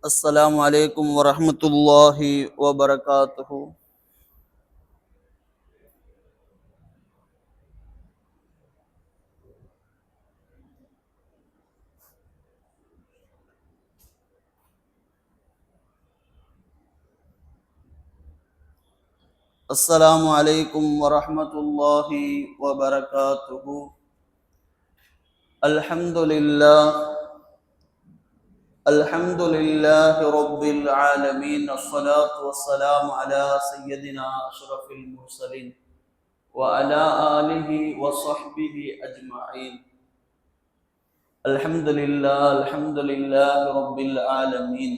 السلام عليكم ورحمة الله وبركاته. السلام عليكم ورحمة الله وبركاته. الحمد لله الحمد لله رب العالمين، الصلاة والسلام على سيدنا أشرف المرسلين وعلى آله وصحبه أجمعين. الحمد لله رب العالمين،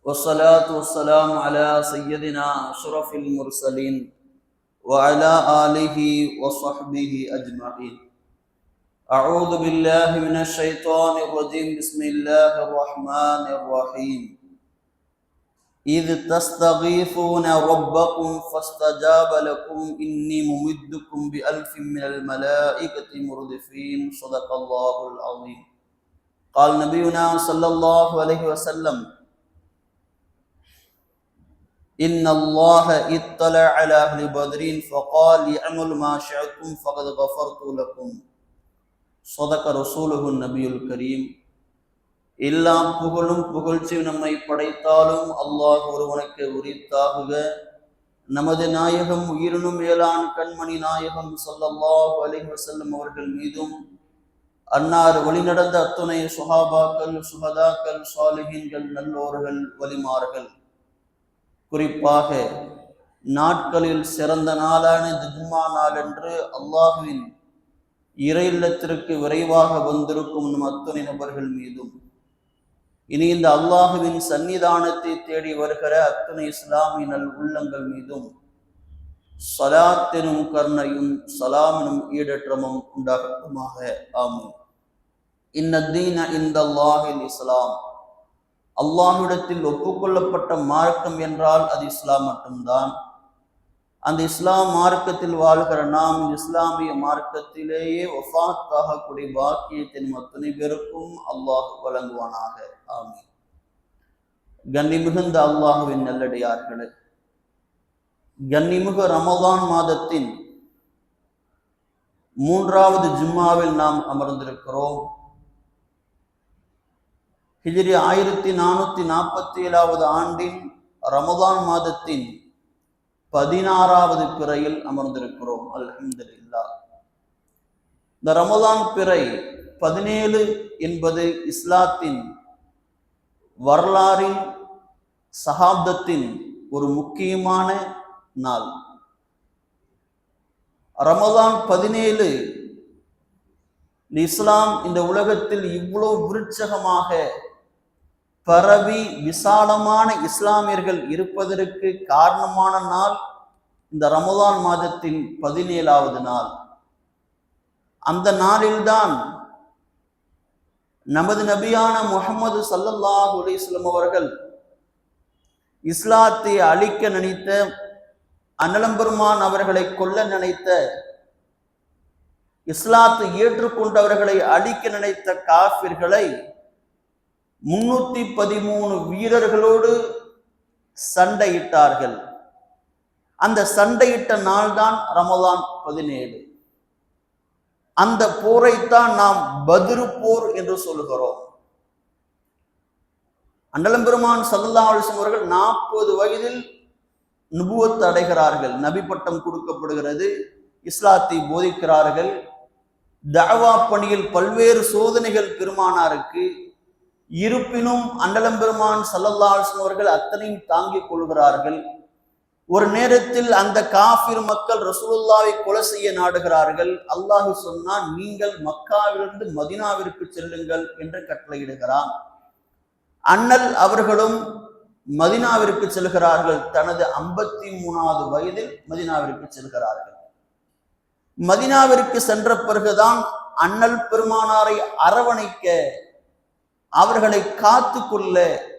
والصلاة والسلام على سيدنا أشرف المرسلين وعلى آله وصحبه أجمعين. أعوذ بالله من الشيطان الرجيم. بسم الله الرحمن الرحيم. إذ تستغيثون ربكم فاستجاب لكم إني ممدكم بألف من الملائكة مردفين. صدق الله العظيم. قال نبينا صلى الله عليه وسلم: إن الله اطلع على أهل بدر فقال اعملوا ما شئتم فقد غفرت لكم. صدق رسوله النبي الكريم. எல்லாம் புகழும் புகழ்ச்சியும் நம்மை படைத்தாலும் அல்லாஹ் ஒருவனுக்கு உரித்தாகுக. நமது நாயகம் உயிரினும் மேலான கண்மணி நாயகம் ஸல்லல்லாஹு அலைஹி வஸல்லம் அவர்கள் மீதும், அன்னார் வழிநடந்த அத்துணை சுஹாபாக்கள், சுஹதாக்கள், சாலிஹீன்கள், நல்லோர்கள், வலிமார்கள், குறிப்பாக நாட்களில் சிறந்த நாளான ஜும்மா நாளன்று அல்லாஹுவின் இறை இல்லத்திற்கு விரைவாக வந்திருக்கும் நம் அத்துணை நபர்கள் மீதும், இனி இந்த அல்லாஹுவின் சன்னிதானத்தை தேடி வருகிற அத்துணை இஸ்லாமிய நல் உள்ளங்கள் மீதும் ஸலாத்தினும் கருணையும் சலாமினும் ஈடற்றமும் உண்டாகட்டுமாக. ஆமீன். இன்னத்தீன இந்தல்லாஹில் இஸ்லாம். அல்லாஹ்விடத்தில் ஒப்புக்கொள்ளப்பட்ட மார்க்கம் என்றால் அது இஸ்லாம் மட்டும்தான். அந்த இஸ்லாம் மார்க்கத்தில் வாழ்கிற நாம் இஸ்லாமிய மார்க்கத்திலேயே வஃபாத் ஆகக்கூடிய பாக்கியத்தின் அத்தனை பேருக்கும் அல்லாஹ் வழங்குவானாக. ஆமீன். கண்ணிமிகுந்த அல்லாஹுவின் நல்லடியார்களே, கண்ணிமிகு ரமதான் மாதத்தின் 3வது ஜும்மாவில் நாம் அமர்ந்திருக்கிறோம். ஹிஜ்ரி 1447வது ஆண்டின் ரமதான் மாதத்தின் 16வது பிறையில் அமர்ந்திருக்கிறோம். அல்ஹம்துலில்லாஹ். இந்த ரமதான் பிறை 17 என்பது இஸ்லாத்தின் வரலாறின் சகாப்தத்தின் ஒரு முக்கியமான நாள். ரமதான் 17 இஸ்லாம் இந்த உலகத்தில் இவ்வளவு விருட்சகமாக பரவி விசாலமான இஸ்லாமியர்கள் இருப்பதற்கு காரணமான நாள் இந்த ரமதான் மாதத்தின் 17வது நாள். அந்த நாளில்தான் நமது நபியான முஹம்மது ஸல்லல்லாஹு அலைஹி வஸல்லம் அவர்கள் இஸ்லாத்தை அழிக்க நினைத்த, அன்னலம்பெருமான் அவர்களை கொல்ல நினைத்த, இஸ்லாத்தை ஏற்றுக்கொண்டவர்களை அழிக்க நினைத்த காஃபிர்களை 313 வீரர்களோடு சண்டையிட்டார்கள். அந்த சண்டையிட்ட நாள்தான் ரமதான் 17. அந்த போரைத்தான் நாம் பத்ரு போர் என்று சொல்லுகிறோம். அன்னலம்பெருமான் ஸல்லல்லாஹு அலைஹி வஸல்லம் அவர்கள் 40 வயதில் நுபுவத் அடைகிறார்கள். நபி பட்டம் கொடுக்கப்படுகிறது. இஸ்லாத்தை போதிக்கிறார்கள். தஅவா பணியில் பல்வேறு சோதனைகள் பெருமானாருக்கு. இருப்பினும் அன்னலம்பெருமான் ஸல்லல்லாஹு அலைஹி வஸல்லம் அவர்கள் அத்தனையும் தாங்கிக் கொள்கிறார்கள். ஒரு நேரத்தில் அந்த காஃபிர் மக்கள் ரசூலுல்லாஹை கொலை செய்ய நாடுகிறார்கள். அல்லாஹ் சொன்னான், நீங்கள் மக்காவிலிருந்து மதீனாவிற்கு செல்லுங்கள் என்று கட்டளையிடுகிறான். அண்ணல் அவர்களும் மதீனாவிற்கு செல்கிறார்கள். தனது 53வது வயதில் மதீனாவிற்கு செல்கிறார்கள். மதீனாவிற்கு சென்ற பிறகுதான் அண்ணல் பெருமானாரை அரவணைக்க, அவர்களை காத்து கொள்ள,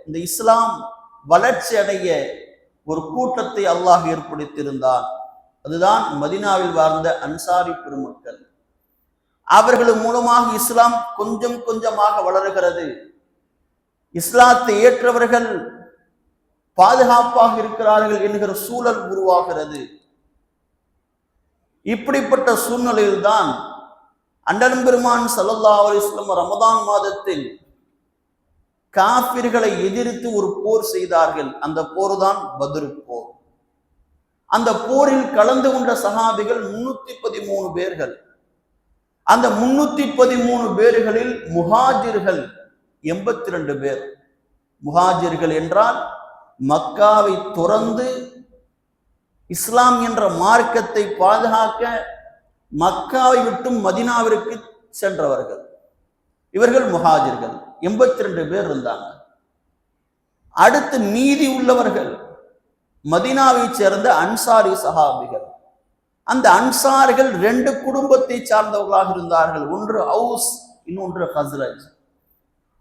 இந்த இஸ்லாம் வளர்ச்சி அடைய ஒரு கூட்டத்தை அல்லாஹ் ஏற்படுத்தியிருந்தான். அதுதான் மதீனாவில் வாழ்ந்த அன்சாரி பெருமக்கள். அவர்கள் மூலமாக இஸ்லாம் கொஞ்சம் கொஞ்சமாக வளர்கிறது. இஸ்லாத்தை ஏற்றவர்கள் பாதுகாப்பாக இருக்கிறார்கள் என்கிற சூழல் உருவாகிறது. இப்படிப்பட்ட சூழ்நிலையில்தான் அண்ணல் பெருமான் ஸல்லல்லாஹு அலைஹி வஸல்லம் ரமதான் மாதத்தில் காஃபிர்களை எதிர்த்து ஒரு போர் செய்தார்கள். அந்த போர் தான் பத்ர் போர். அந்த போரில் கலந்து கொண்ட சஹாபிகள் 313 பேர்கள். அந்த 313 பேர்களில் முஹாஜிர்கள் 82 பேர். முஹாஜிர்கள் என்றால் மக்காவை துறந்து இஸ்லாம் என்ற மார்க்கத்தை பாதுகாக்க மக்காவை விட்டும் மதினாவிற்கு சென்றவர்கள். இவர்கள் முஹாஜிர்கள் 82 பேர் இருந்தாங்க. அடுத்து மீதி உள்ளவர்கள் மதினாவை சேர்ந்த அன்சாரி சஹாபிகள். அந்த அன்சார்கள் 2 குடும்பத்தை சார்ந்தவர்களாக இருந்தார்கள். ஒன்று அவுஸ், இன்னொன்று ஹஸ்ரஜ்.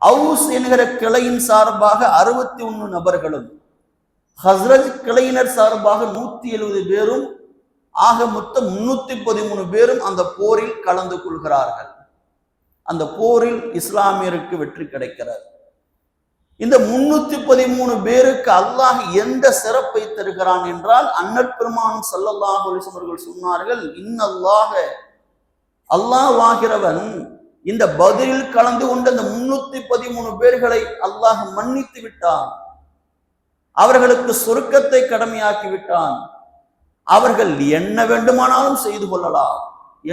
அவுஸ் என்கிற கிளையின் சார்பாக 61 நபர்களும், ஹஸ்ரஜ் கிளையினர் சார்பாக 170 பேரும், ஆக மொத்தம் 313 பேரும் அந்த போரில் கலந்து கொள்கிறார்கள். அந்த போரில் இஸ்லாமியருக்கு வெற்றி கிடைக்கிறது. இந்த 313 பேருக்கு அல்லாஹ் எந்த சிறப்பை தருகிறான் என்றால், அண்ணல் பெருமான் ஸல்லல்லாஹு அலைஹி வஸல்லம் அவர்கள் சொன்னார்கள், இன்னல்லாஹ, அல்லாஹ் ஆகிறவன் இந்த பத்ரில் கலந்து கொண்ட இந்த 313 பேர்களை அல்லாஹ் மன்னித்து விட்டான். அவர்களுக்கு சொர்க்கத்தை கடமையாக்கி விட்டான். அவர்கள் என்ன வேண்டுமானாலும் செய்து கொள்ளலாம்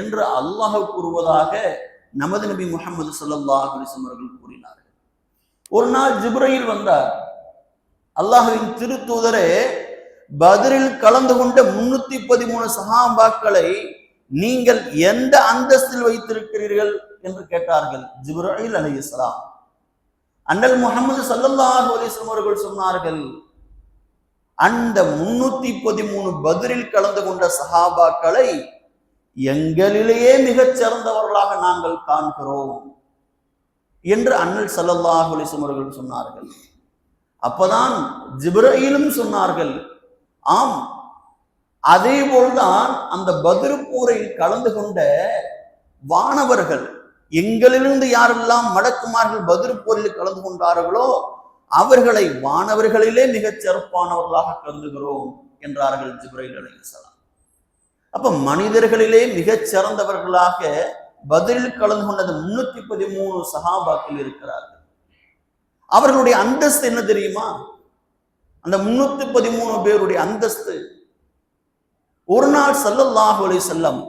என்று அல்லாஹ் கூறுவதாக நமது நபி முஹம்மது ஸல்லல்லாஹு அலைஹி வஸல்லம் அவர்கள் கூறினார்கள். ஒரு நாள் ஜிப்ரீல் வந்தார். அல்லாஹ்வின் திருத்தூதரே, பத்ரில் கலந்து கொண்ட 313 சஹாபாக்களை நீங்கள் எந்த அந்தஸ்தில் வைத்திருக்கிறீர்கள் என்று கேட்டார்கள். ஜிப்ரீல் அலைஹிஸ்ஸலாம். அண்ணல் முஹம்மது ஸல்லல்லாஹு அலைஹி வஸல்லம் அவர்கள் சொன்னார்கள், அந்த 313 பத்ரில் கலந்து கொண்ட சஹாபாக்களை எங்களிலேயே மிகச் சிறந்தவர்களாக நாங்கள் காண்கிறோம் என்று அண்ணல் ஸல்லல்லாஹு அலைஹி வஸல்லம் அவர்கள் சொன்னார்கள். அப்பதான் ஜிப்ரீலும் சொன்னார்கள், ஆம், அதே போல்தான் அந்த பத்ர் போரில் கலந்து கொண்ட வானவர்கள், எங்களிலிருந்து யாரெல்லாம் மலக்குமார்கள் பத்ர் போரில் கலந்து கொண்டார்களோ அவர்களை வானவர்களிலே மிகச் சிறப்பானவர்களாக கருதுகிறோம் என்றார்கள் ஜிப்ரீல் அலைஹிஸ்ஸலாம். அப்ப மனிதர்களிலே மிகச் சிறந்தவர்களாக பத்ரில் கலந்து கொண்டது 313 சஹாபாக்கள் இருக்கிறார்கள். அவர்களுடைய அந்தஸ்து என்ன தெரியுமா? அந்த 313 பேருடைய அந்தஸ்து, ஒரு நாள் ஸல்லல்லாஹு அலைஹி வஸல்லம்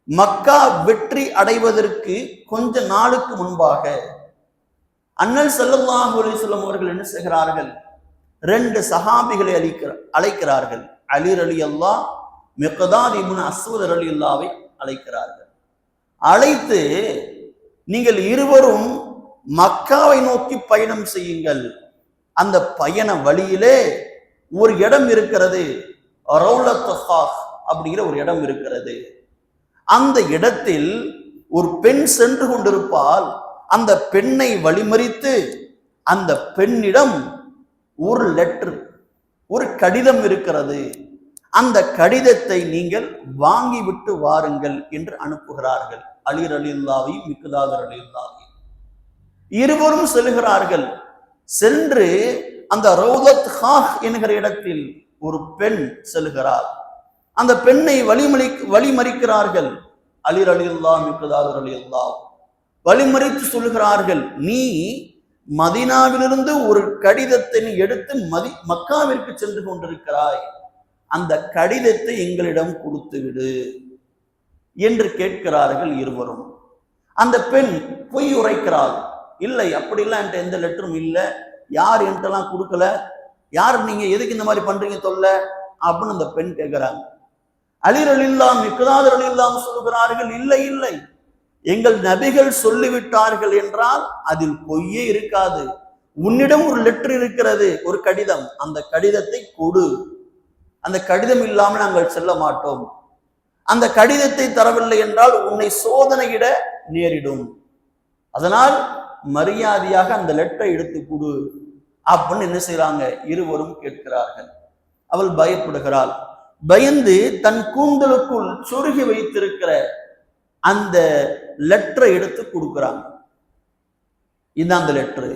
மக்கா வெற்றி அடைவதற்கு கொஞ்ச நாளுக்கு முன்பாக அண்ணல் ஸல்லல்லாஹு அலைஹி வஸல்லம் அவர்கள் என்ன செய்கிறார்கள்? 2 சஹாபிகளை அழைக்கிறார்கள். அலி ரலியல்லாஹ், மிக்தாத் இப்னு அஸ்வத் ரலியல்லாஹ்வை அழைக்கிறார்கள். அழைத்து, நீங்கள் இருவரும் மக்காவை நோக்கி பயணம் செய்யுங்கள். அந்த பயண வழியிலே ஒரு இடம் இருக்கிறது, ரௌலத்து ஹாஃப் அப்படிங்கிற ஒரு இடம் இருக்கிறது. அந்த இடத்தில் ஒரு பெண் சென்று கொண்டிருப்பால், அந்த பெண்ணை வழிமறித்து அந்த பெண்ணிடம் ஒரு லெட்டர், ஒரு கடிதம் இருக்கிறது, அந்த கடிதத்தை நீங்கள் வாங்கிவிட்டு வாருங்கள் என்று அனுப்புகிறார்கள். அலி ரலியல்லாஹு, மிக்தாத் ரலியல்லாஹு இருவரும் செல்கிறார்கள். சென்று அந்த ரௌலத் ஹாஃப் என்கிற இடத்தில் ஒரு பெண் செல்கிறார். அந்த பெண்ணை வழிமறிக்கிறார்கள். அலி ரலியல்லாஹு, மிக்தாத் ரலியல்லாஹு வழிமறித்து சொல்கிறார்கள், நீ மதீனாவிலிருந்து ஒரு கடிதத்தை எடுத்து மக்காவிற்கு சென்று கொண்டிருக்கிறாய், அந்த கடிதத்தை எங்களிடம் கொடுத்து விடு என்று கேட்கிறார்கள் இருவரும். அந்த பெண் பொய் உரைக்கிறாள். இல்லை, அப்படிலாம் என்கிட்ட எந்த லெட்டரும் இல்லை, யார் என்கிட்டலாம் கொடுக்கல, யார் நீங்க எதுக்கு இந்த மாதிரி பண்றீங்க தொல்ல அப்படின்னு அந்த பெண் கேட்கிறாங்க. அலி ரலியல்லாஹு, மிக்தாத் ரலியல்லாஹு சொல்கிறார்கள், இல்லை இல்லை, எங்கள் நபிகள் சொல்லிவிட்டார்கள் என்றால் அதில் பொய்யே இருக்காது. உன்னிடம் ஒரு லெட்டர் இருக்கிறது, ஒரு கடிதம், அந்த கடிதத்தை கொடு, அந்த கடிதம் இல்லாமல் நாங்கள் செல்ல மாட்டோம். அந்த கடிதத்தை தரவில்லை என்றால் உன்னை சோதனையிட நேரிடும். அதனால் மரியாதையாக அந்த லெட்டரை எடுத்து கொடு அப்படின்னு என்ன செய்யறாங்க, இருவரும் கேட்கிறார்கள். அவள் பயப்படுகிறாள். பயந்து தன் கூந்தலுக்குள் சொருகி வைத்திருக்கிற அந்த லெட்டரை எடுத்து கொடுக்கிறாங்க. இதுதான் அந்த லெட்டரு.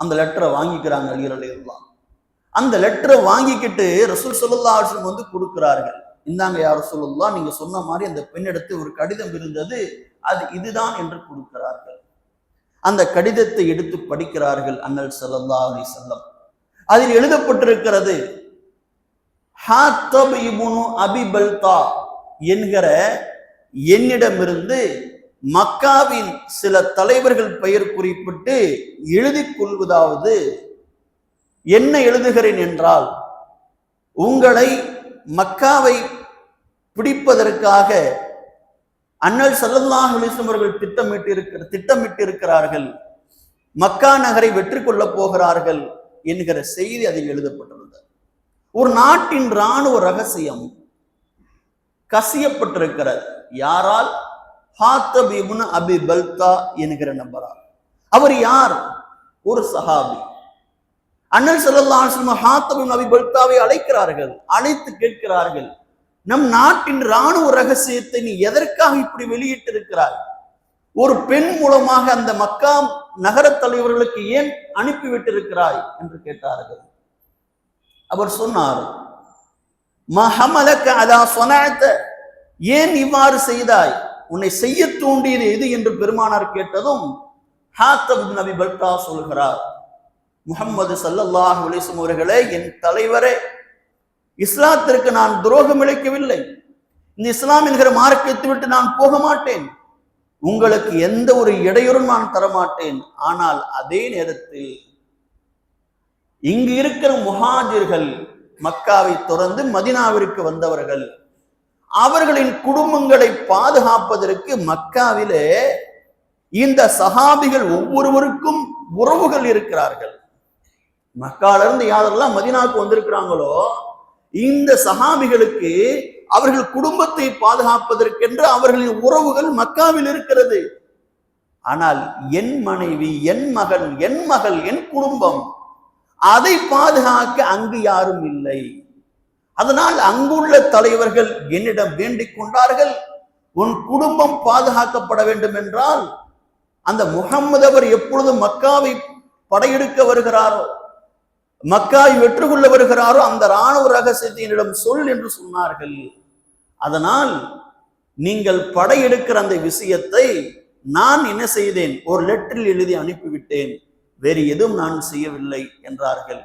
அந்த லெட்டரை வாங்கிக்கிறாங்க அலி ரலியல்லாஹு. அந்த லெட்டரை வாங்கிக்கிட்டு ரசூல் ஸல்லல்லாஹு அலைஹி வஸல்லம் வந்து கொடுக்கிறார்கள். இந்தாங்க யா ரசூலுல்லாஹ், நீங்க சொன்ன மாதிரி அந்த பெண்ணிடத்தில் ஒரு கடிதம் இருந்தது, அது இதுதான் என்று கொடுக்கிறார்கள். அந்த கடிதத்தை எடுத்து படிக்கிறார்கள் அன்னல் ஸல்லல்லாஹு அலைஹி வஸல்லம். அதில் எழுதப்பட்டிருக்கிறது, ஹாத்தப் இப்னு அபி பல்தா என்கிற என்னிடமிருந்து மக்காவின் சில தலைவர்கள் பெயர் குறிப்பிட்டு எழுதி கொள்வதாவது, என்ன எழுதுகிறேன் என்றால், உங்களை மக்காவை பிடிப்பதற்காக அன்னல் ஸல்லல்லாஹு அலைஹி வஸல்லம் அவர்கள் திட்டமிட்டிருக்கிறார்கள், மக்கா நகரை வெற்றி கொள்ளப் போகிறார்கள் என்கிற செய்தி அதில் எழுதப்பட்டிருந்தது. ஒரு நாட்டின் இராணுவ ரகசியம் கசியப்பட்டிருக்கிறது. யாரால்? ஹாத்தப் இப்னு அபி பல்தா என்கிற நபரால். அவர் யார்? ஒரு சஹாபி. அன்னல் ஸல்லல்லாஹு அலைஹி வஸல்லம் ஹாத்தப் இப்னு அபி பல்தாவை அழைக்கிறார்கள். அழைத்து கேட்கிறார்கள், நம் நாட்டின் இராணுவ ரகசியத்தை நீ எதற்காக இப்படி வெளியிட்டிருக்கிறாய்? ஒரு பெண் மூலமாக அந்த மக்கா நகர தலைவர்களுக்கு ஏன் அனுப்பிவிட்டிருக்கிறாய் என்று கேட்டார்கள். அவர் சொன்னார், மஹமலக அலா ஸனஅத, ஏன் இவ்வாறு செய்தாய்? உன்னை செய்ய தூண்டியது எது என்று பெருமானார் கேட்டதும் ஹாத்தப் இப்னு அபி பல்தா சொல்கிறார், முஹம்மது ஸல்லல்லாஹு அலைஹி வஸல்லம் அவர்களே, என் தலைவரே, இஸ்லாத்திற்கு நான் துரோகம் இழைக்கவில்லை. இந்த இஸ்லாம் என்கிற மார்க்கத்தை விட்டு நான் போக மாட்டேன். உங்களுக்கு எந்த ஒரு இடையூறும் நான் தரமாட்டேன். ஆனால் அதே நேரத்தில் இங்கு இருக்கிற முஹாஜிர்கள், மக்காவை தொடர்ந்து மதீனாவிற்கு வந்தவர்கள், அவர்களின் குடும்பங்களை பாதுகாப்பதற்கு மக்காவிலே இந்த சஹாபிகள் ஒவ்வொருவருக்கும் உறவுகள் இருக்கிறார்கள். மக்காலிருந்து யாரெல்லாம் மதீனாவுக்கு வந்திருக்கிறாங்களோ, இந்த சஹாபிகளுக்கு அவர்கள் குடும்பத்தை பாதுகாப்பதற்கென்று அவர்களின் உறவுகள் மக்காவில் இருக்கிறது. ஆனால் என் மனைவி, என் மகன், என் மகள், என் குடும்பம், அதை பாதுகாக்க அங்கு யாரும் இல்லை. அதனால் அங்குள்ள தலைவர்கள் என்னிடம் வேண்டிக் கொண்டார்கள், உன் குடும்பம் பாதுகாக்கப்பட வேண்டும் என்றால் அந்த முஹம்மது அவர் எப்பொழுது மக்காவை படையெடுக்க வருகிறாரோ, மக்காவை வெற்றி கொள்ள வருகிறாரோ, அந்த இராணுவ ரகசியத்தை என்னிடம் சொல் என்று சொன்னார்கள். அதனால் நீங்கள் படையெடுக்கிற அந்த விஷயத்தை நான் என்ன செய்தேன்? ஒரு லெட்டரில் எழுதி அனுப்பிவிட்டேன், வேறு எதுவும் நான் செய்யவில்லை என்றார்கள்.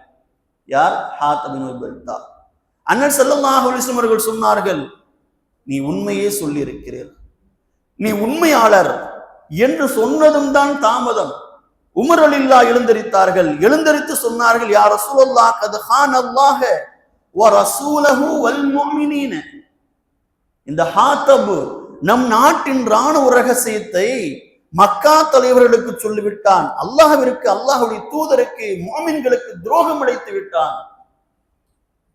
யார்? ஹாத்தப் இப்னு அபி பல்தா. அன்னல் ஸல்லல்லாஹு அலைஹி வஸல்லம் அவர்கள் சொன்னார்கள், நீ உண்மையே சொல்லி இருக்கிறீர், நீ உண்மையாளர் என்று சொன்னதும் தான் தாமதம். உமர் ரலியல்லாஹு எழுந்தரித்தார்கள். எழுந்தரித்து சொன்னார்கள், யா ரசூலல்லாஹ், கத் ஹானல்லாஹ வ ரசூலஹு வல் முஃமினீன. இந்த ஹாத்தப் நம் நாட்டின் இராணுவ ரகசியத்தை மக்கா தலைவர்களுக்கு சொல்லிவிட்டான், அல்லாஹ்விற்கு, அல்லாஹ்வுடைய தூதருக்கு, முஃமின்களுக்கு துரோகம் இழைத்து விட்டான்.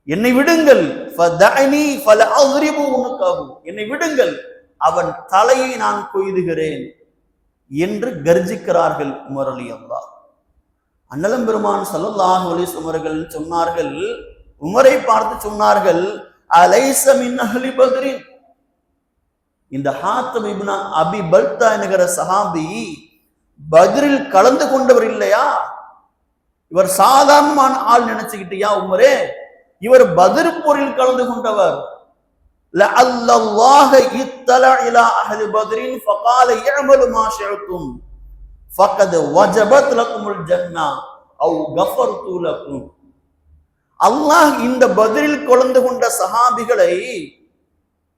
என்னை விடுங்கள், ஃபதஅனி ஃபலஅضربு உன்கஹு, என்னை விடுங்கள், அவன் தலையை நான் கொய்துகிறேன் என்று கர்ஜிக்கிறார்கள் உமர் ரலியல்லாஹு. அன்னலம் பெருமான் ஸல்லல்லாஹு அலைஹி வஸல்லம் அவர்கள் சொன்னார்கள், உமரை பார்த்து சொன்னார்கள், அலைஸ மின் அஹ்லி பத்ரின். இந்த ஹாத்தப் இப்னு அபி பல்தா என்கிற சஹாபி பத்ரில் கலந்து கொண்டவர் இல்லையா? இவர் சாதாரணமான ஆள் நினைச்சுக்கிட்டியா உமரே? இவர் பத்ர் போரில் கலந்து கொண்டவர். லஅல்லல்லாஹ இத்தல இலா அஹ்லி பத்ரின் ஃபகால இஅமலு மா ஷிஅதும் ஃபகத் வஜபத் லகுமுல் ஜன்னah அவ் கஃபர்து லகும். அல்லாஹ் இந்த பத்ரில் கலந்து கொண்ட சஹாபிகளை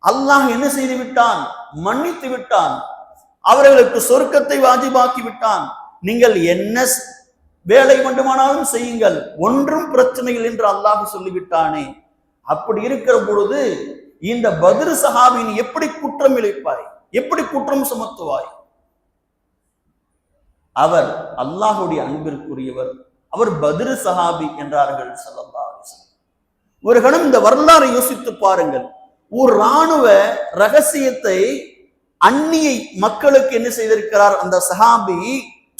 அல்லாஹ் என்ன செய்து விட்டான்? மன்னித்து விட்டான். அவர்களுக்கு சொர்க்கத்தை வாஜிபாக்கி விட்டான். நீங்கள் என்ன வேலை வேண்டுமானாலும் செய்யுங்கள், ஒன்றும் பிரச்சனைகள் என்று அல்லாஹ் சொல்லிவிட்டானே. அப்படி இருக்கிற பொழுது இந்த பத்ர் சஹாபின் எப்படி குற்றம் இழைப்பாய்? எப்படி குற்றம் சுமத்துவாய்? அவர் அல்லாஹுடைய அன்பிற்குரியவர், அவர் பத்ர் சஹாபி என்றார்கள் ஸல்லல்லாஹு அலைஹி வஸல்லம். ஒரு கணம் இந்த வரலாறை யோசித்து பாருங்கள். ஒரு இராணுவ ரகசியத்தை அந்நிய மக்களுக்கு என்ன செய்திருக்கிறார்? அந்த சஹாபி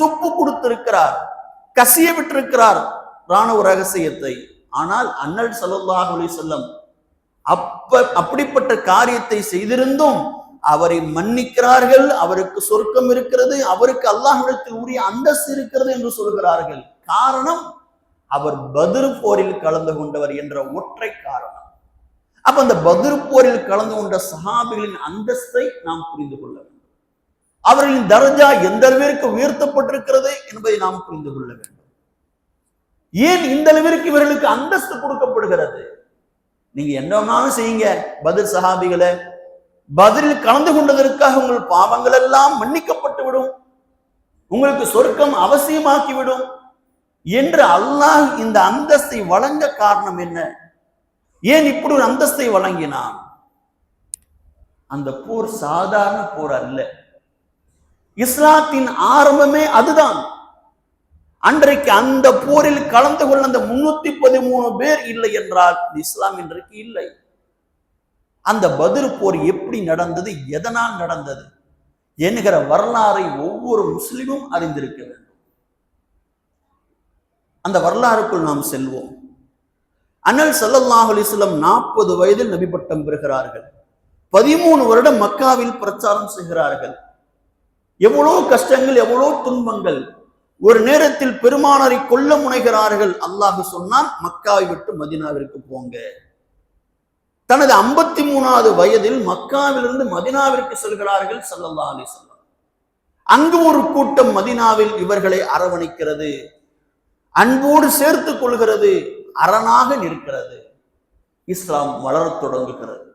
துப்பு கொடுத்திருக்கிறார், கசிய விட்டிருக்கிறார் இராணுவ ரகசியத்தை. ஆனால் அன்னல் ஸல்லல்லாஹு அலைஹி வஸல்லம் அப்படிப்பட்ட காரியத்தை செய்திருந்தும் அவரை மன்னிக்கிறார்கள். அவருக்கு சொர்க்கம் இருக்கிறது, அவருக்கு அல்லாஹ்விடத்தில் உரிய அந்தஸ்து இருக்கிறது என்று சொல்கிறார்கள். காரணம் அவர் பத்ர் போரில் கலந்து கொண்டவர் என்ற ஒற்றை காரணம். அப்ப அந்த பத்ர் போரில் கலந்து கொண்ட சஹாபிகளின் அந்தஸ்தை நாம் புரிந்து கொள்ள வேண்டும். அவர்களின் தரஜா எந்த அளவிற்கு உயர்த்தப்பட்டிருக்கிறது என்பதை நாம் புரிந்து கொள்ள வேண்டும். ஏன் இந்த அளவிற்கு இவர்களுக்கு அந்தஸ்து கொடுக்கப்படுகிறது? நீங்க என்ன வேணாலும் செய்யுங்க, பத்ர் சஹாபிகளை பத்ரில் கலந்து கொண்டதற்காக உங்கள் பாவங்கள் எல்லாம் மன்னிக்கப்பட்டு விடும், உங்களுக்கு சொர்க்கம் அவசியமாக்கிவிடும் என்று அல்லாஹ் இந்த அந்தஸ்தை வழங்க காரணம் என்ன? ஏன் இப்படி ஒரு அந்தஸ்தை வழங்கினான்? அந்த போர் சாதாரண போர் அல்ல. இஸ்லாத்தின் ஆரம்பமே அதுதான். அன்றைக்கு அந்த போரில் கலந்து கொள்ள அந்த 313 பேர் இல்லை என்றால் இஸ்லாம் இன்றைக்கு இல்லை. அந்த பத்ர் போர் எப்படி நடந்தது, எதனால் நடந்தது என்கிற வரலாறை ஒவ்வொரு முஸ்லிமும் அறிந்திருக்க வேண்டும். அந்த வரலாறுக்குள் நாம் செல்வோம். அனல் ஸல்லல்லாஹு அலைஹி வஸல்லம் 40 வயதில் நபி பட்டம் பெறுகிறார்கள். 13 வருடம் மக்காவில் பிரச்சாரம் செய்கிறார்கள். எவ்வளோ கஷ்டங்கள், எவ்வளோ துன்பங்கள். ஒரு நேரத்தில் பெருமானாரை கொல்ல முனைகிறார்கள். அல்லாஹ் சொன்னான், மக்காவை விட்டு மதீனாவிற்கு போங்க. தனது 53வது வயதில் மக்காவிலிருந்து மதீனாவிற்கு செல்கிறார்கள் ஸல்லல்லாஹு அலைஹி வஸல்லம். அங்கு ஒரு கூட்டம் மதீனாவில் இவர்களை அரவணைக்கிறது, அன்போடு சேர்த்து கொள்கிறது, அரணாக நிற்கிறது. இஸ்லாம் வளரத் தொடங்குகிறது.